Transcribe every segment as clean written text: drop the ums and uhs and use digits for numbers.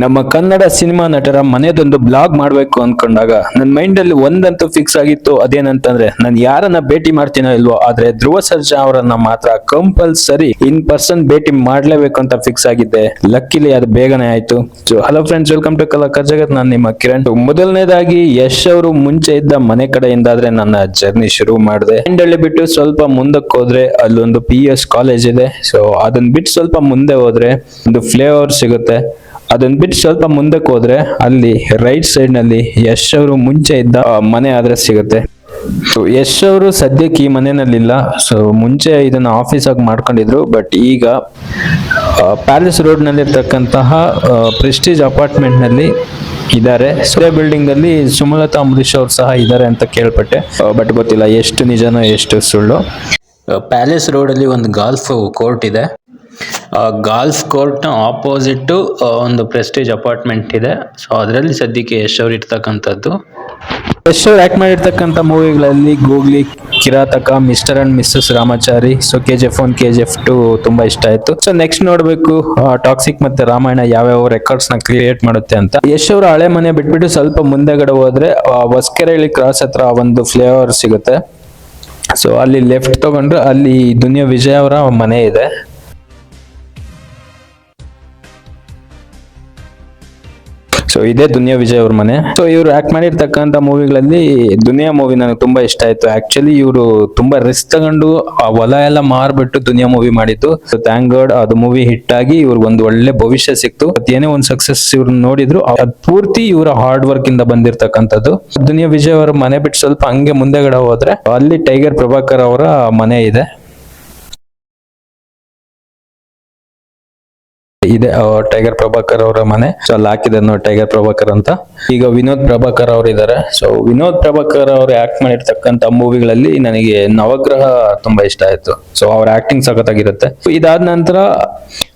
ನಮ್ಮ ಕನ್ನಡ ಸಿನಿಮಾ ನಟರ ಮನೆದೊಂದು ಬ್ಲಾಗ್ ಮಾಡ್ಬೇಕು ಅನ್ಕೊಂಡಾಗ ನನ್ನ ಮೈಂಡ್ ಅಲ್ಲಿ ಒಂದಂತೂ ಫಿಕ್ಸ್ ಆಗಿತ್ತು. ಅದೇನಂತಂದ್ರೆ ನಾನು ಯಾರನ್ನ ಭೇಟಿ ಮಾಡ್ತೀನೋ ಇಲ್ವೋ, ಆದ್ರೆ ಧ್ರುವ ಸರ್ಜಾ ಅವರನ್ನ ಮಾತ್ರ ಕಂಪಲ್ಸರಿ ಇನ್ ಪರ್ಸನ್ ಭೇಟಿ ಮಾಡ್ಲೇಬೇಕು ಅಂತ ಫಿಕ್ಸ್ ಆಗಿದ್ದೆ. ಲಕ್ಕಿಲಿ ಅದು ಬೇಗನೆ ಆಯ್ತು. So hello friends, welcome to Kalakar Jagat. ನಾನು ನಿಮ್ಮ ಕಿರಣ್. ಮೊದಲನೇದಾಗಿ ಯಶ್ ಅವರು ಮುಂಚೆ ಇದ್ದ ಮನೆ ಕಡೆಯಿಂದಾದ್ರೆ ನನ್ನ ಜರ್ನಿ ಶುರು ಮಾಡಿದೆ. ಹಳ್ಳಿ ಬಿಟ್ಟು ಸ್ವಲ್ಪ ಮುಂದಕ್ಕೆ ಹೋದ್ರೆ ಅಲ್ಲೊಂದು PS ಕಾಲೇಜ್ ಇದೆ. ಸೊ ಅದನ್ನ ಬಿಟ್ಟು ಸ್ವಲ್ಪ ಮುಂದೆ ಹೋದ್ರೆ ಒಂದು ಫ್ಲೇವರ್ ಸಿಗುತ್ತೆ. ಅದನ್ನ ಬಿಟ್ಟು ಸ್ವಲ್ಪ ಮುಂದಕ್ಕೆ ಹೋದ್ರೆ ಅಲ್ಲಿ ರೈಟ್ ಸೈಡ್ ನಲ್ಲಿ ಯಶ್ ಅವರು ಮುಂಚೆ ಇದ್ದ ಮನೆ ಅಡ್ರೆಸ್ ಸಿಗುತ್ತೆ. ಸೊ ಯಶ್ ಅವರು ಸದ್ಯಕ್ಕೆ ಈ ಮನೆಯಲ್ಲಿಲ್ಲ. ಸೊ ಮುಂಚೆ ಇದನ್ನ ಆಫೀಸ್ ಆಗಿ ಮಾಡ್ಕೊಂಡಿದ್ರು, ಬಟ್ ಈಗ ಪ್ಯಾಲೇಸ್ ರೋಡ್ ನಲ್ಲಿ ಇರ್ತಕ್ಕಂತಹ ಪ್ರೆಸ್ಟೀಜ್ ಅಪಾರ್ಟ್ಮೆಂಟ್ ನಲ್ಲಿ ಇದ್ದಾರೆ. ಸೂರ್ಯ ಬಿಲ್ಡಿಂಗ್ ಅಲ್ಲಿ ಸುಮಲತಾ ಅಂಬರೀಶ್ ಅವರು ಸಹ ಇದ್ದಾರೆ ಅಂತ ಕೇಳ್ಪಟ್ಟೆ, ಬಟ್ ಗೊತ್ತಿಲ್ಲ ಎಷ್ಟು ನಿಜನೋ ಎಷ್ಟು ಸುಳ್ಳು. ಪ್ಯಾಲೇಸ್ ರೋಡ್ ಅಲ್ಲಿ ಒಂದು ಗಾಲ್ಫ್ ಕೋರ್ಟ್ ಇದೆ. ಗಾಲ್ಫ್ ಕೋರ್ಟ್ ನ ಆಪೋಸಿಟ್ ಒಂದು ಪ್ರೆಸ್ಟೀಜ್ ಅಪಾರ್ಟ್ಮೆಂಟ್ ಇದೆ. ಸೊ ಅದರಲ್ಲಿ ಸದ್ಯಕ್ಕೆ ಯಶ್ ಅವ್ರು ಇರ್ತಕ್ಕಂಥದ್ದು. ಯಶ್ ಅವ್ರು ಆಕ್ಟ್ ಮಾಡಿರ್ತಕ್ಕಂಥ ಮೂವಿಗಳಲ್ಲಿ Googly, Kirataka, mister and missus Ramachari, so KGF1, KGF2 ತುಂಬಾ ಇಷ್ಟ ಆಯ್ತು. ಸೊ ನೆಕ್ಸ್ಟ್ ನೋಡ್ಬೇಕು ಟಾಕ್ಸಿಕ್ ಮತ್ತೆ ರಾಮಾಯಣ ಯಾವ್ಯಾವ ರೆಕಾರ್ಡ್ಸ್ ನ ಕ್ರಿಯೇಟ್ ಮಾಡುತ್ತೆ ಅಂತ. ಯಶ್ ಅವ್ರ ಹಳೆ ಮನೆ ಬಿಟ್ಬಿಟ್ಟು ಸ್ವಲ್ಪ ಮುಂದೆಗಡೆ ಹೋದ್ರೆ ಹೊಸಕೆರೆಹಳ್ಳಿ ಕ್ರಾಸ್ ಹತ್ರ ಒಂದು ಫ್ಲೇವರ್ ಸಿಗುತ್ತೆ. ಸೊ ಅಲ್ಲಿ ಲೆಫ್ಟ್ ತಗೊಂಡ್ರೆ ಅಲ್ಲಿ ದುನಿಯಾ ವಿಜಯ್ ಅವರ ಮನೆ ಇದೆ. ಸೊ ಇದೇ ದುನಿಯಾ ವಿಜಯ್ ಅವ್ರ ಮನೆ. ಸೊ ಇವರು ಆಕ್ಟ್ ಮಾಡಿರ್ತಕ್ಕಂಥ ಮೂವಿಗಳಲ್ಲಿ ದುನಿಯಾ ಮೂವಿ ನನಗೆ ತುಂಬಾ ಇಷ್ಟ ಆಯ್ತು. ಆಕ್ಚುಲಿ ಇವರು ತುಂಬಾ ರಿಸ್ಕ್ ತಗೊಂಡು ಆ ಹೊಲ ಎಲ್ಲ ಮಾರ್ಬಿಟ್ಟು ದುನಿಯಾ ಮೂವಿ ಮಾಡಿದ್ದು. ಸೊ ಥ್ಯಾಂಕ್ ಗಾಡ್ ಅದು ಮೂವಿ ಹಿಟ್ ಆಗಿ ಇವ್ರಿಗೆ ಒಂದು ಒಳ್ಳೆ ಭವಿಷ್ಯ ಸಿಕ್ತು. ಏನೇ ಒಂದು ಸಕ್ಸಸ್ ಇವ್ರು ನೋಡಿದ್ರು ಅದ್ ಪೂರ್ತಿ ಇವರ ಹಾರ್ಡ್ ವರ್ಕ್ ಇಂದ ಬಂದಿರತಕ್ಕಂಥದ್ದು. ದುನಿಯಾ ವಿಜಯ್ ಅವರ ಮನೆ ಬಿಟ್ಟು ಸ್ವಲ್ಪ ಹಂಗೆ ಮುಂದೆಗಡೆ ಹೋದ್ರೆ ಅಲ್ಲಿ ಟೈಗರ್ ಪ್ರಭಾಕರ್ ಅವರ ಮನೆ ಇದೆ. ಟೈಗರ್ ಪ್ರಭಾಕರ್ ಅವರ ಮನೆ. ಸೊ ಅಲ್ಲಿ ಹಾಕಿದ್ದಾರೆ ನೋಡಿ ಟೈಗರ್ ಪ್ರಭಾಕರ್ ಅಂತ. ಈಗ ವಿನೋದ್ ಪ್ರಭಾಕರ್ ಅವರು ಇದ್ದಾರೆ. ಸೊ ವಿನೋದ್ ಪ್ರಭಾಕರ್ ಅವರು ಆಕ್ಟ್ ಮಾಡಿರ್ತಕ್ಕಂಥ ಮೂವಿಗಳಲ್ಲಿ ನನಗೆ ನವಗ್ರಹ ತುಂಬಾ ಇಷ್ಟ ಆಯ್ತು. ಸೊ ಅವ್ರ ಆಕ್ಟಿಂಗ್ ಸಖತ್ತಾಗಿರುತ್ತೆ. ಇದಾದ ನಂತರ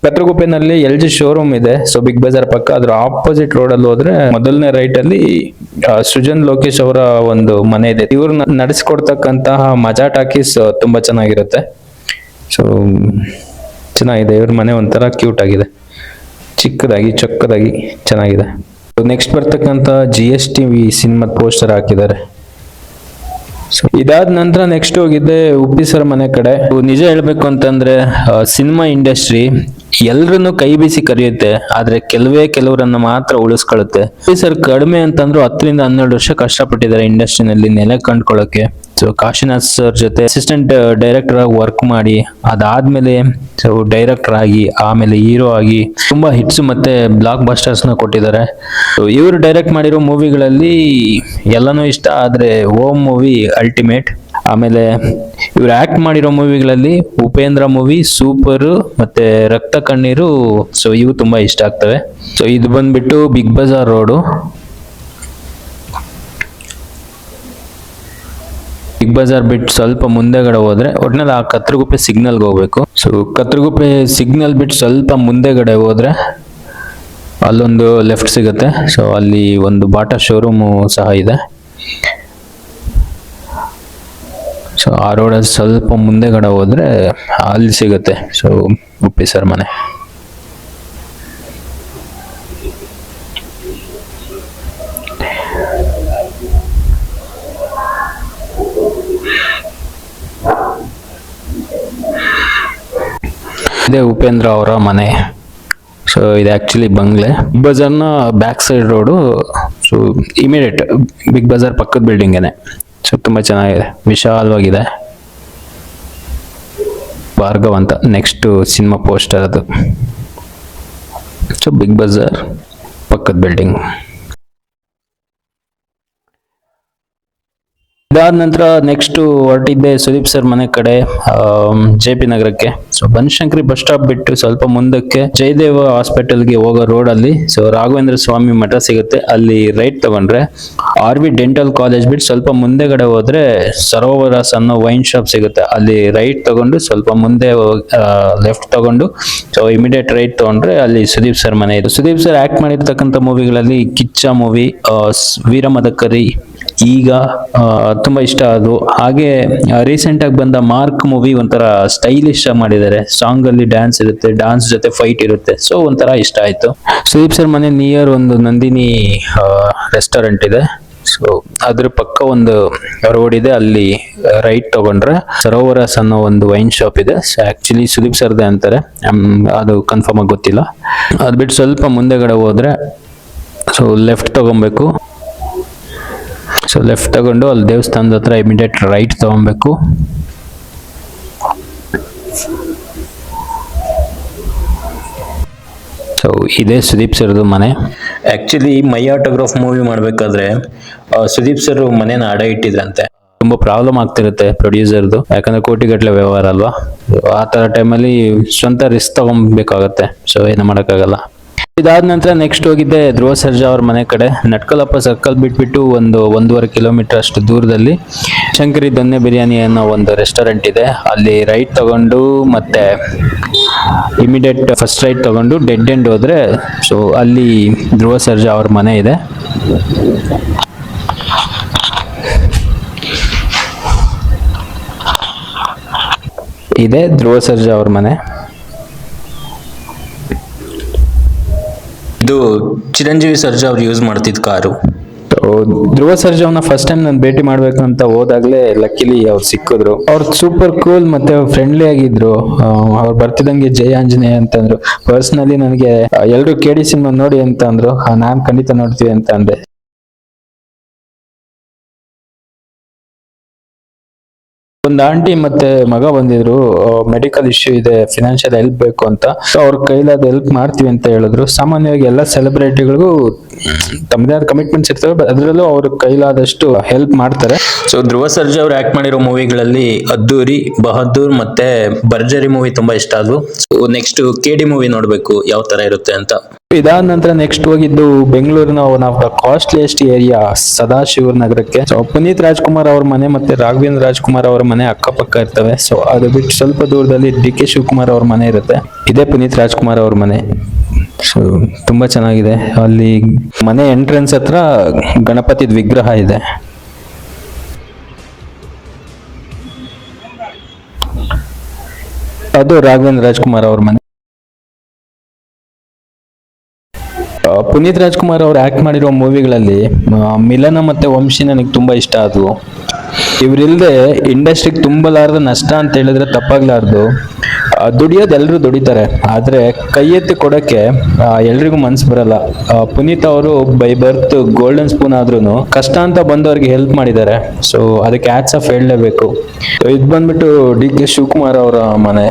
ಕತ್ರಗುಪ್ಪೆನಲ್ಲಿ LG ಶೋರೂಮ್ ಇದೆ. ಸೊ ಬಿಗ್ ಬಜಾರ್ ಪಕ್ಕ ಅದ್ರ ಆಪೋಸಿಟ್ ರೋಡ್ ಅಲ್ಲಿ ಹೋದ್ರೆ ಮೊದಲನೇ ರೈಟ್ ಅಲ್ಲಿ ಸೃಜನ್ ಲೋಕೇಶ್ ಅವರ ಒಂದು ಮನೆ ಇದೆ. ಇವ್ರು ನಡೆಸಿಕೊಡ್ತಕ್ಕಂತಹ ಮಜಾ ಟಾಕೀಸ್ ತುಂಬಾ ಚೆನ್ನಾಗಿರುತ್ತೆ. ಸೊ ಚೆನ್ನಾಗಿದೆ. ಇವ್ರ ಮನೆ ಒಂಥರ ಕ್ಯೂಟ್ ಆಗಿದೆ, ಚಿಕ್ಕದಾಗಿ ಚೊಕ್ಕದಾಗಿ ಚೆನ್ನಾಗಿದೆ. ನೆಕ್ಸ್ಟ್ ಬರ್ತಕ್ಕಂಥ GST ಸಿನಿಮಾ ಪೋಸ್ಟರ್ ಹಾಕಿದ್ದಾರೆ. ಸೊ ಇದಾದ ನಂತರ ನೆಕ್ಸ್ಟ್ ಹೋಗಿದ್ದೆ ಉಪ್ಪಿ ಸರ್ ಮನೆ ಕಡೆ. ನಿಜ ಹೇಳ್ಬೇಕು ಅಂತಂದ್ರೆ ಸಿನಿಮಾ ಇಂಡಸ್ಟ್ರಿ ಎಲ್ರನ್ನು ಕೈ ಬೀಸಿ ಕರೆಯುತ್ತೆ, ಆದ್ರೆ ಕೆಲವರನ್ನ ಮಾತ್ರ ಉಳಿಸ್ಕೊಳ್ಳುತ್ತೆ. ಉಪ್ಪಿ ಸರ್ ಕಡಿಮೆ ಅಂತಂದ್ರು 10 ರಿಂದ 12 ವರ್ಷ ಕಷ್ಟಪಟ್ಟಿದ್ದಾರೆ ಇಂಡಸ್ಟ್ರಿನಲ್ಲಿ ನೆಲೆ ಕಂಡುಕೊಳ್ಳೋಕೆ. ಸೊ ಕಾಶಿನಾಥ್ ಸರ್ ಜೊತೆ ಅಸಿಸ್ಟೆಂಟ್ ಡೈರೆಕ್ಟರ್ ಆಗಿ ವರ್ಕ್ ಮಾಡಿ ಅದಾದ್ಮೇಲೆ ಸೊ ಡೈರೆಕ್ಟರ್ ಆಗಿ ಆಮೇಲೆ ಹೀರೋ ಆಗಿ ತುಂಬಾ ಹಿಟ್ಸ್ ಮತ್ತೆ ಬ್ಲಾಕ್ ಬಸ್ಟರ್ಸ್ ನ ಕೊಟ್ಟಿದ್ದಾರೆ. ಸೊ ಇವರು ಡೈರೆಕ್ಟ್ ಮಾಡಿರೋ ಮೂವಿಗಳಲ್ಲಿ ಎಲ್ಲಾನು ಇಷ್ಟ, ಆದ್ರೆ ಓಂ ಮೂವಿ ಅಲ್ಟಿಮೇಟ್. ಆಮೇಲೆ ಇವ್ರು ಆಕ್ಟ್ ಮಾಡಿರೋ ಮೂವಿಗಳಲ್ಲಿ ಉಪೇಂದ್ರ ಮೂವಿ ಸೂಪರ್ ಮತ್ತೆ ರಕ್ತ ಕಣ್ಣೀರು. ಸೊ ಇವು ತುಂಬಾ ಇಷ್ಟ ಆಗ್ತವೆ. ಸೊ ಇದು ಬಂದ್ಬಿಟ್ಟು Big Bazaar road. Big Bazaar ಬಿಟ್ಟು ಸ್ವಲ್ಪ ಮುಂದೆಗಡೆ ಹೋದ್ರೆ ಒಟ್ನಲ್ಲಿ ಆ ಕತ್ರಗುಪ್ಪೆ ಸಿಗ್ನಲ್ಗೆ ಹೋಗ್ಬೇಕು. ಸೊ ಕತ್ರಗುಪ್ಪೆ ಸಿಗ್ನಲ್ ಬಿಟ್ಟು ಸ್ವಲ್ಪ ಮುಂದೆಗಡೆ ಹೋದ್ರೆ ಅಲ್ಲೊಂದು ಲೆಫ್ಟ್ ಸಿಗುತ್ತೆ. ಸೊ ಅಲ್ಲಿ ಒಂದು ಬಾಟಾ ಶೋರೂಮು ಸಹ ಇದೆ. ಸೊ ಆ ರೋಡಲ್ಲಿ ಸ್ವಲ್ಪ ಮುಂದೆಗಡೆ ಹೋದ್ರೆ ಅಲ್ಲಿ ಸಿಗುತ್ತೆ ಸೊ ಉಪ್ಪಿ ಸರ್ ಮನೆ. ಇದೇ ಉಪೇಂದ್ರ ಅವರ ಮನೆ. ಸೊ ಇದು ಆಕ್ಚುಲಿ ಬಂಗ್ಲೆ. ಬಿಗ್ ಬಜಾರ್ನ back side road. So immediate Big Bazaar ಪಕ್ಕದ ಬಿಲ್ಡಿಂಗೇನೆ. ಸೊ ತುಂಬಾ ಚೆನ್ನಾಗಿದೆ, ವಿಶಾಲವಾಗಿದೆ. ಭಾರ್ಗವ್ ಅಂತ ನೆಕ್ಸ್ಟ್ ಸಿನಿಮಾ ಪೋಸ್ಟರ್ ಅದು. ಸೊ ಬಿಗ್ ಬಜಾರ್ ಪಕ್ಕದ ಬಿಲ್ಡಿಂಗ್. ಇದಾದ ನಂತರ ನೆಕ್ಸ್ಟ್ ಹೊರಟಿದ್ದೆ ಸುದೀಪ್ ಸರ್ ಮನೆ ಕಡೆ, JP ನಗರಕ್ಕೆ. ಸೊ ಬನಶಂಕರಿ ಬಸ್ ಸ್ಟಾಪ್ ಬಿಟ್ಟು ಸ್ವಲ್ಪ ಮುಂದಕ್ಕೆ ಜಯದೇವ ಹಾಸ್ಪಿಟಲ್ಗೆ ಹೋಗೋ ರೋಡ್ ಅಲ್ಲಿ ಸೊ ರಾಘವೇಂದ್ರ ಸ್ವಾಮಿ ಮಠ ಸಿಗುತ್ತೆ. ಅಲ್ಲಿ ರೈಟ್ ತಗೊಂಡ್ರೆ RV ಡೆಂಟಲ್ ಕಾಲೇಜ್ ಬಿಟ್ಟು ಸ್ವಲ್ಪ ಮುಂದೆಗಡೆ ಹೋದ್ರೆ ಸರೋವರಸ್ ಅನ್ನೋ ವೈನ್ ಶಾಪ್ ಸಿಗುತ್ತೆ. ಅಲ್ಲಿ ರೈಟ್ ತಗೊಂಡು ಸ್ವಲ್ಪ ಮುಂದೆ ಲೆಫ್ಟ್ ತಗೊಂಡು ಸೊ ಇಮಿಡಿಯೇಟ್ ರೈಟ್ ತಗೊಂಡ್ರೆ ಅಲ್ಲಿ ಸುದೀಪ್ ಸರ್ ಮನೆ ಇದೆ. ಸುದೀಪ್ ಸರ್ ಆಕ್ಟ್ ಮಾಡಿರ್ತಕ್ಕಂಥ ಮೂವಿಗಳಲ್ಲಿ ಕಿಚ್ಚ ಮೂವಿ, ವೀರಮದಕರಿ, ಈಗ ತುಂಬಾ ಇಷ್ಟ ಅದು. ಹಾಗೆ ರೀಸೆಂಟ್ ಆಗಿ ಬಂದ ಮಾರ್ಕ್ ಮೂವಿ ಒಂಥರ ಸ್ಟೈಲಿಶ್ ಆಗಿ ಮಾಡಿದ್ದಾರೆ. ಸಾಂಗ್ ಅಲ್ಲಿ ಡ್ಯಾನ್ಸ್ ಇರುತ್ತೆ, ಡ್ಯಾನ್ಸ್ ಜೊತೆ ಫೈಟ್ ಇರುತ್ತೆ. ಸೊ ಒಂಥರ ಇಷ್ಟ ಆಯ್ತು. ಸುದೀಪ್ ಸರ್ ಮನೆ ನಿಯರ್ ಒಂದು ನಂದಿನಿ ರೆಸ್ಟೋರೆಂಟ್ ಇದೆ. ಸೊ ಅದ್ರ ಪಕ್ಕ ಒಂದು ರೋಡ್ ಇದೆ, ಅಲ್ಲಿ ರೈಟ್ ತಗೊಂಡ್ರೆ ಸರೋವರಸ್ ಅನ್ನೋ ಒಂದು ವೈನ್ ಶಾಪ್ ಇದೆ. ಆಕ್ಚುಲಿ ಸುದೀಪ್ ಸರ್ದೆ ಅಂತಾರೆ, ಅದು ಕನ್ಫರ್ಮ್ ಆಗಿ ಗೊತ್ತಿಲ್ಲ. ಅದ್ ಬಿಟ್ಟು ಸ್ವಲ್ಪ ಮುಂದೆಗಡೆ ಹೋದ್ರೆ ಸೊ ಲೆಫ್ಟ್ ತಗೊಬೇಕು. ಸೊ ಲೆಫ್ಟ್ ತಗೊಂಡು ಅಲ್ಲಿ ದೇವಸ್ಥಾನದ ಹತ್ರ ಇಮಿಡಿಯೇಟ್ ರೈಟ್ ತಗೊಬೇಕು. ಸೊ ಇದೇ ಸುದೀಪ್ ಸರ್ದು ಮನೆ. ಆಕ್ಚುಲಿ ಮೈ ಆಟೋಗ್ರಾಫ್ ಮೂವಿ ಮಾಡ್ಬೇಕಾದ್ರೆ ಸುದೀಪ್ ಸರ್ ಮನೇನ ಅಡ ಇಟ್ಟಿದ್ರಂತೆ. ತುಂಬಾ ಪ್ರಾಬ್ಲಮ್ ಆಗ್ತಿರುತ್ತೆ ಪ್ರೊಡ್ಯೂಸರ್ದು, ಯಾಕಂದ್ರೆ ಕೋಟಿಗಟ್ಟಲೆ ವ್ಯವಹಾರ ಅಲ್ವಾ. ಆ ತರ ಟೈಮಲ್ಲಿ ಸ್ವಂತ ರಿಸ್ಕ್ ತಗೊಬೇಕಾಗತ್ತೆ. ಸೊ ಏನು ಮಾಡೋಕ್ಕಾಗಲ್ಲ. ಇದಾದ ನಂತರ ನೆಕ್ಸ್ಟ್ ಹೋಗಿದ್ದೆ ಧ್ರುವ ಸರ್ಜಾ ಅವ್ರ ಮನೆ ಕಡೆ. ನಟ್ಕಲಪ್ಪ ಸರ್ಕಲ್ ಬಿಟ್ಬಿಟ್ಟು ಒಂದು 1.5 ಕಿಲೋಮೀಟರ್ ಅಷ್ಟು ದೂರದಲ್ಲಿ ಶಂಕರಿ ದೊನ್ನೆ ಬಿರಿಯಾನಿ ಅನ್ನೋ ಒಂದು ರೆಸ್ಟೋರೆಂಟ್ ಇದೆ. ಅಲ್ಲಿ ರೈಟ್ ತಗೊಂಡು ಮತ್ತೆ ಇಮಿಡಿಯೇಟ್ ಫಸ್ಟ್ ರೈಟ್ ತಗೊಂಡು ಡೆಡ್ ಎಂಡ್ ಹೋದ್ರೆ ಸೊ ಅಲ್ಲಿ ಧ್ರುವ ಸರ್ಜಾ ಅವ್ರ ಮನೆ ಇದೆ. ಇದೆ ಧ್ರುವ ಸರ್ಜಾ ಅವ್ರ ಮನೆ. ಇದು ಚಿರಂಜೀವಿ ಸರ್ಜಾ ಅವ್ರು ಯೂಸ್ ಮಾಡ್ತಿದ್ ಕಾರು. ಧ್ರುವ ಸರ್ಜಾ ಅವ್ನ ಫಸ್ಟ್ ಟೈಮ್ ನಾನು ಭೇಟಿ ಮಾಡ್ಬೇಕು ಅಂತ ಹೋದಾಗ್ಲೇ ಲಕ್ಕಿಲಿ ಅವ್ರು ಸಿಕ್ಕಿದ್ರು. ಅವ್ರು ಸೂಪರ್ ಕೂಲ್ ಮತ್ತೆ ಫ್ರೆಂಡ್ಲಿ ಆಗಿದ್ರು. ಅವ್ರು ಬರ್ತಿದಂಗೆ ಜೈ ಆಂಜನೇಯ ಅಂತಂದ್ರು. ಪರ್ಸನಲಿ ನನಗೆ ಎಲ್ರು KD ಸಿನಿಮಾ ನೋಡಿ ಅಂತ ಅಂದ್ರು. ನಾನ್ ಖಂಡಿತ ನೋಡ್ತೀವಿ ಅಂತ ಅಂದೆ. ಒಂದು ಆಂಟಿ ಮತ್ತೆ ಮಗ ಬಂದಿದ್ರು. ಮೆಡಿಕಲ್ ಇಶ್ಯೂ ಇದೆ, ಫಿನಾನ್ಷಿಯಲ್ ಹೆಲ್ಪ್ ಬೇಕು ಅಂತ. ಅವ್ರ ಕೈಲಾದ ಹೆಲ್ಪ್ ಮಾಡ್ತೀವಿ ಅಂತ ಹೇಳಿದ್ರು. ಸಾಮಾನ್ಯವಾಗಿ ಎಲ್ಲ ಸೆಲೆಬ್ರಿಟಿಗಳಿಗೂ ತಮ್ಮದೇ ಆದ ಕಮಿಟ್ಮೆಂಟ್ಸ್ ಇರ್ತವೆ, ಅದರಲ್ಲೂ ಅವ್ರ ಕೈಲಾದಷ್ಟು ಹೆಲ್ಪ್ ಮಾಡ್ತಾರೆ. ಸೊ ಧ್ರುವ ಸರ್ಜಾ ಅವ್ರು ಆಕ್ಟ್ ಮಾಡಿರೋ ಮೂವಿಗಳಲ್ಲಿ ಅದ್ದೂರಿ, ಬಹದ್ದೂರ್ ಮತ್ತೆ ಭರ್ಜರಿ ಮೂವಿ ತುಂಬಾ ಇಷ್ಟ ಆದ್ವು. ಸೊ ನೆಕ್ಸ್ಟ್ KD ಮೂವಿ ನೋಡ್ಬೇಕು ಯಾವ ತರ ಇರುತ್ತೆ ಅಂತ. ಇದಾದ ನಂತರ ನೆಕ್ಸ್ಟ್ ಹೋಗಿದ್ದು ಬೆಂಗಳೂರಿನ one of the costliest area Sadashiva ನಗರಕ್ಕೆ. ಸೊ ಪುನೀತ್ ರಾಜ್ಕುಮಾರ್ ಅವ್ರ ಮನೆ ಮತ್ತೆ ರಾಘವೇಂದ್ರ ರಾಜ್ಕುಮಾರ್ ಅವರ ಮನೆ ಅಕ್ಕಪಕ್ಕ ಇರ್ತವೆ. ಸೊ ಅದು ಬಿಟ್ಟು ಸ್ವಲ್ಪ ದೂರದಲ್ಲಿ DK ಶಿವಕುಮಾರ್ ಅವ್ರ ಮನೆ ಇರುತ್ತೆ. ಇದೇ ಪುನೀತ್ ರಾಜ್ಕುಮಾರ್ ಅವ್ರ ಮನೆ. ಸೊ ತುಂಬಾ ಚೆನ್ನಾಗಿದೆ. ಅಲ್ಲಿ ಮನೆ ಎಂಟ್ರೆನ್ಸ್ ಹತ್ರ ಗಣಪತಿದ ವಿಗ್ರಹ ಇದೆ. ಅದು ರಾಘವೇಂದ್ರ ರಾಜ್ಕುಮಾರ್ ಅವ್ರ ಮನೆ. ಪುನೀತ್ ರಾಜ್ಕುಮಾರ್ ಅವ್ರು ಆಕ್ಟ್ ಮಾಡಿರೋ ಮೂವಿಗಳಲ್ಲಿ ಮಿಲನ ಮತ್ತೆ ವಂಶಿ ನನಗೆ ತುಂಬಾ ಇಷ್ಟ ಆದ್ವು. ಇವ್ರಿಲ್ದೆ ಇಂಡಸ್ಟ್ರಿಗೆ ತುಂಬಲಾರ್ದ ನಷ್ಟ ಅಂತ ಹೇಳಿದ್ರೆ ತಪ್ಪಾಗ್ಲಾರ್ದು. ದುಡಿಯೋದು ಎಲ್ರು ದುಡಿತಾರೆ, ಆದ್ರೆ ಕೈ ಎತ್ತಿ ಕೊಡಕ್ಕೆ ಎಲ್ರಿಗೂ ಮನ್ಸು ಬರಲ್ಲ. ಪುನೀತ್ ಅವರು ಬೈ ಬರ್ತ್ ಗೋಲ್ಡನ್ ಸ್ಪೂನ್ ಆದ್ರೂನು ಕಷ್ಟ ಅಂತ ಬಂದವ್ರಿಗೆ ಹೆಲ್ಪ್ ಮಾಡಿದ್ದಾರೆ. ಸೊ ಅದಕ್ಕೆ ಹ್ಯಾಟ್ಸ್ ಆಫ್ ಹೇಳಲೇಬೇಕು. ಇದು ಬಂದ್ಬಿಟ್ಟು DK ಶಿವಕುಮಾರ್ ಅವರ ಮನೆ.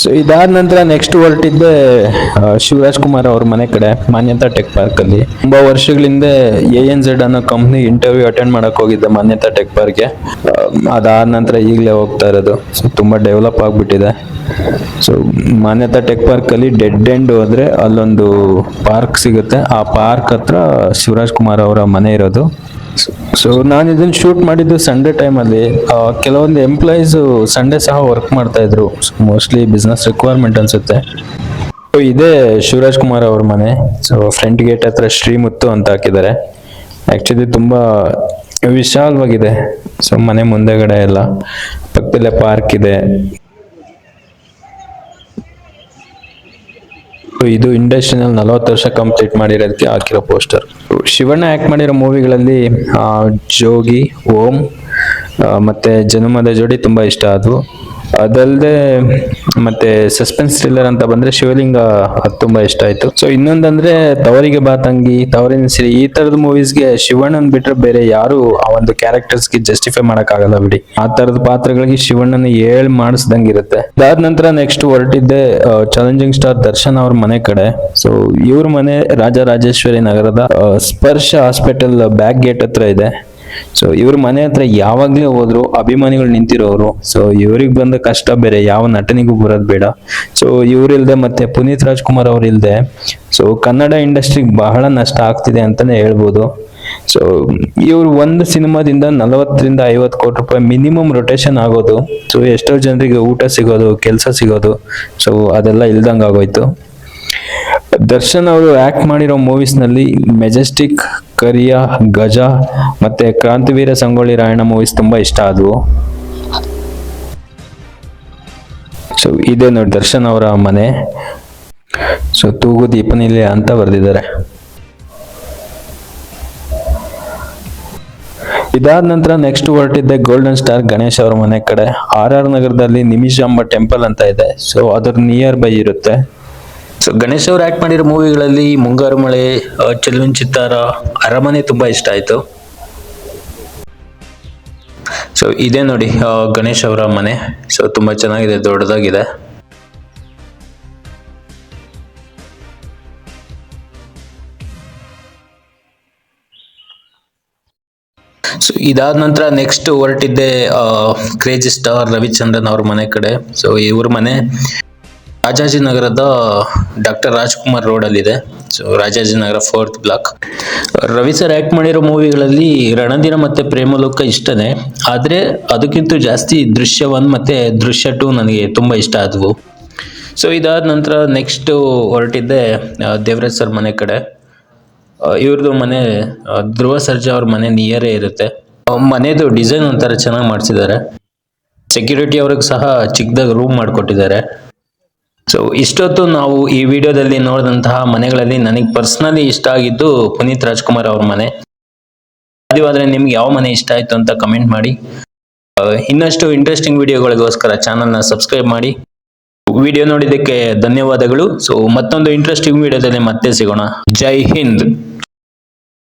ಸೊ ಇದಾದ ನಂತರ ನೆಕ್ಸ್ಟ್ ಹೊರಟಿದ್ದೆ ಶಿವರಾಜ್ ಕುಮಾರ್ ಅವ್ರ ಮನೆ ಕಡೆ, ಮಾನ್ಯತಾ ಟೆಕ್ ಪಾರ್ಕ್ ಅಲ್ಲಿ. ತುಂಬಾ ವರ್ಷಗಳಿಂದ ANZ ಅನ್ನೋ ಕಂಪ್ನಿ ಇಂಟರ್ವ್ಯೂ ಅಟೆಂಡ್ ಮಾಡಕ್ ಹೋಗಿದ್ದೆ ಮಾನ್ಯತಾ ಟೆಕ್ ಪಾರ್ಕ್ಗೆ. ಅದಾದ ನಂತರ ಈಗಲೇ ಹೋಗ್ತಾ ಇರೋದು. ಸೊ ತುಂಬಾ ಡೆವಲಪ್ ಆಗ್ಬಿಟ್ಟಿದೆ. ಸೊ ಮಾನ್ಯತಾ ಟೆಕ್ ಪಾರ್ಕ್ ಅಲ್ಲಿ ಡೆಡ್ ಎಂಡ್ ಹೋದ್ರೆ ಅಲ್ಲೊಂದು ಪಾರ್ಕ್ ಸಿಗುತ್ತೆ. ಆ ಪಾರ್ಕ್ ಹತ್ರ ಶಿವರಾಜ್ ಕುಮಾರ್ ಅವರ ಮನೆ ಇರೋದು. ಸೊ ನಾನು ಇದನ್ನ ಶೂಟ್ ಮಾಡಿದ್ದು ಸಂಡೇ ಟೈಮಲ್ಲಿ. ಕೆಲವೊಂದು ಎಂಪ್ಲಾಯೀಸ್ ಸಂಡೇ ಸಹ ವರ್ಕ್ ಮಾಡ್ತಾ ಇದ್ರು, ಮೋಸ್ಟ್ಲಿ ಬಿಸ್ನೆಸ್ ರಿಕ್ವೈರ್ಮೆಂಟ್ ಅನ್ಸುತ್ತೆ. ಸೊ ಇದೇ ಶಿವರಾಜ್ ಕುಮಾರ್ ಅವ್ರ ಮನೆ. ಸೊ ಫ್ರಂಟ್ ಗೇಟ್ ಹತ್ರ ಶ್ರೀಮುತ್ತು ಅಂತ ಹಾಕಿದ್ದಾರೆ. ಆಕ್ಚುಲಿ ತುಂಬಾ ವಿಶಾಲವಾಗಿದೆ. ಸೊ ಮನೆ ಮುಂದೆಗಡೆ ಎಲ್ಲ ಪಕ್ಕದಲ್ಲೇ ಪಾರ್ಕ್ ಇದೆ. ಇದು ಇಂಡಸ್ಟ್ರಿನಲ್ಲಿ 40 ವರ್ಷ ಕಂಪ್ಲೀಟ್ ಮಾಡಿರೋದಕ್ಕೆ ಹಾಕಿರೋ ಪೋಸ್ಟರ್. ಶಿವಣ್ಣ ಆಕ್ಟ್ ಮಾಡಿರೋ ಮೂವಿಗಳಲ್ಲಿ ಜೋಗಿ, ಓಂ ಮತ್ತೆ ಜನುಮದ ಜೋಡಿ ತುಂಬಾ ಇಷ್ಟ ಆದ್ವು. ಅದಲ್ಲದೆ ಮತ್ತೆ ಸಸ್ಪೆನ್ಸ್ ಥ್ರಿಲ್ಲರ್ ಅಂತ ಬಂದ್ರೆ ಶಿವಲಿಂಗ ಅದು ತುಂಬಾ ಇಷ್ಟ ಆಯ್ತು. ಸೊ ಇನ್ನೊಂದಂದ್ರೆ ತವರಿಗೆ ಬಾತಂಗಿ, ತವರಿನ ಸಿರಿ, ಈ ತರದ ಮೂವೀಸ್ಗೆ ಶಿವಣ್ಣನ್ ಬಿಟ್ರೆ ಬೇರೆ ಯಾರು ಆ ಒಂದು ಕ್ಯಾರೆಕ್ಟರ್ಸ್ಗೆ ಜಸ್ಟಿಫೈ ಮಾಡಕ್ ಆಗಲ್ಲ ಬಿಡಿ. ಆ ತರದ ಪಾತ್ರಗಳಿಗೆ ಶಿವಣ್ಣನ ಮಾಡಿಸ್ದಂಗೆ ಇರುತ್ತೆ. ಅದಾದ ನಂತರ ನೆಕ್ಸ್ಟ್ ಹೊರಟಿದ್ದೆ ಚಾಲೆಂಜಿಂಗ್ ಸ್ಟಾರ್ ದರ್ಶನ್ ಅವ್ರ ಮನೆ ಕಡೆ. ಸೊ ಇವ್ರ ಮನೆ ರಾಜರಾಜೇಶ್ವರಿ ನಗರದ ಸ್ಪರ್ಶ ಹಾಸ್ಪಿಟಲ್ ಬ್ಯಾಕ್ ಗೇಟ್ ಹತ್ರ ಇದೆ. ಸೊ ಇವ್ರ ಮನೆ ಹತ್ರ ಯಾವಾಗ್ಲೇ ಹೋದ್ರು ಅಭಿಮಾನಿಗಳು ನಿಂತಿರೋರು. ಸೊ ಇವ್ರಿಗೆ ಬಂದ ಕಷ್ಟ ಬೇರೆ ಯಾವ ನಟನಿಗೂ ಬರೋದ್ ಬೇಡ. ಸೊ ಇವ್ರಿಲ್ದೆ ಮತ್ತೆ ಪುನೀತ್ ರಾಜ್ಕುಮಾರ್ ಅವ್ರ ಇಲ್ದೆ ಸೊ ಕನ್ನಡ ಇಂಡಸ್ಟ್ರಿಗೆ ಬಹಳ ನಷ್ಟ ಆಗ್ತಿದೆ ಅಂತಾನೆ ಹೇಳ್ಬೋದು. ಸೊ ಇವ್ರು ಒಂದು ಸಿನಿಮಾದಿಂದ 40ರಿಂದ 50 ಕೋಟಿ ರೂಪಾಯಿ ಮಿನಿಮಮ್ ರೊಟೇಷನ್ ಆಗೋದು. ಸೊ ಎಷ್ಟೋ ಜನರಿಗೆ ಊಟ ಸಿಗೋದು, ಕೆಲಸ ಸಿಗೋದು, ಸೊ ಅದೆಲ್ಲ ಇಲ್ದಂಗ ಆಗೋಯ್ತು. ದರ್ಶನ್ ಅವರು ಆಕ್ಟ್ ಮಾಡಿರೋ ಮೂವೀಸ್ ನಲ್ಲಿ ಮೆಜೆಸ್ಟಿಕ್, ಕರಿಯ, ಗಜ ಮತ್ತೆ ಕ್ರಾಂತಿವೀರ ಸಂಗೊಳ್ಳಿ ರಾಯಣ್ಣ ಮೂವೀಸ್ ತುಂಬಾ ಇಷ್ಟ ಆದವು. ಸೊ ಇದೇ ನೋಡಿ ದರ್ಶನ್ ಅವರ ಮನೆ. ಸೊ ತೂಗು ದೀಪನಿಲೆ ಅಂತ ಬರೆದಿದ್ದಾರೆ. ಇದಾದ ನಂತರ ನೆಕ್ಸ್ಟ್ ಹೊರಟಿದ್ದೆ ಗೋಲ್ಡನ್ ಸ್ಟಾರ್ ಗಣೇಶ್ ಅವರ ಮನೆ ಕಡೆ. RR ನಗರದಲ್ಲಿ ನಿಮಿಷಾಂಬ ಟೆಂಪಲ್ ಅಂತ ಇದೆ. ಸೊ ಅದ್ರ ನಿಯರ್ ಬೈ ಇರುತ್ತೆ. ಸೊ ಗಣೇಶ್ ಅವರು ಆಕ್ಟ್ ಮಾಡಿರೋ ಮೂವಿಗಳಲ್ಲಿ ಮುಂಗಾರು ಮಳೆ, ಚೆಲುವಿನ ಚಿತ್ತಾರ, ಅರಮನೆ ತುಂಬಾ ಇಷ್ಟ ಆಯ್ತು. ಸೊ ಇದೇ ನೋಡಿ ಗಣೇಶ್ ಅವರ ಮನೆ. ಸೊ ತುಂಬಾ ಚೆನ್ನಾಗಿದೆ, ದೊಡ್ಡದಾಗಿದೆ. ಸೊ ಇದಾದ ನಂತರ ನೆಕ್ಸ್ಟ್ ಹೊರಟಿದ್ದೆ ಕ್ರೇಜಿ ಸ್ಟಾರ್ ರವಿಚಂದ್ರನ್ ಅವ್ರ ಮನೆ ಕಡೆ. ಸೊ ಇವ್ರ ಮನೆ ರಾಜಾಜಿನಗರದ ಡಾಕ್ಟರ್ ರಾಜ್ಕುಮಾರ್ ರೋಡ್ ಅಲ್ಲಿ ಇದೆ. So Rajajinagar 4th block. Ravi sir act ಮಾಡಿರೋ ಮೂವಿಗಳಲ್ಲಿ ರಣಧೀರ ಮತ್ತೆ ಪ್ರೇಮಲೋಕ ಇಷ್ಟನೇ, ಆದ್ರೆ ಅದಕ್ಕಿಂತ ಜಾಸ್ತಿ ದೃಶ್ಯ 1 ಮತ್ತೆ ದೃಶ್ಯ 2 ನನಗೆ ತುಂಬಾ ಇಷ್ಟ ಆದವು. ಸೊ ಇದಾದ ನಂತರ ನೆಕ್ಸ್ಟ್ ಹೊರಟಿದ್ದೆ ದೇವರಾಜ್ ಸರ್ ಮನೆ ಕಡೆ. ಇವ್ರದ್ದು ಮನೆ ಧ್ರುವ ಸರ್ಜಾ ಅವ್ರ ಮನೆ ನಿಯರೇ ಇರುತ್ತೆ. ಮನೆದು ಡಿಸೈನ್ ಒಂಥರ ಚೆನ್ನಾಗಿ ಮಾಡಿಸಿದ್ದಾರೆ. ಸೆಕ್ಯೂರಿಟಿ ಅವ್ರಿಗೆ ಸಹ ಚಿಕ್ಕದಾಗಿ ರೂಮ್ ಮಾಡಿಕೊಟ್ಟಿದ್ದಾರೆ. ಸೊ ಇಷ್ಟೊತ್ತು ನಾವು ಈ ವಿಡಿಯೋದಲ್ಲಿ ನೋಡಿದಂತಹ ಮನೆಗಳಲ್ಲಿ ನನಗೆ ಪರ್ಸನಲಿ ಇಷ್ಟ ಆಗಿದ್ದು ಪುನೀತ್ ರಾಜ್ಕುಮಾರ್ ಅವ್ರ ಮನೆ. ಸಾಧ್ಯವಾದ್ರೆ ನಿಮ್ಗೆ ಯಾವ ಮನೆ ಇಷ್ಟ ಆಯ್ತು ಅಂತ ಕಮೆಂಟ್ ಮಾಡಿ. ಇನ್ನಷ್ಟು ಇಂಟ್ರೆಸ್ಟಿಂಗ್ ವಿಡಿಯೋಗಳಿಗೋಸ್ಕರ ಚಾನಲ್ನ ಸಬ್ಸ್ಕ್ರೈಬ್ ಮಾಡಿ. ವಿಡಿಯೋ ನೋಡಿದ್ದಕ್ಕೆ ಧನ್ಯವಾದಗಳು. ಸೊ ಮತ್ತೊಂದು ಇಂಟ್ರೆಸ್ಟಿಂಗ್ ವಿಡಿಯೋದಲ್ಲಿ ಮತ್ತೆ ಸಿಗೋಣ. ಜೈ ಹಿಂದ್.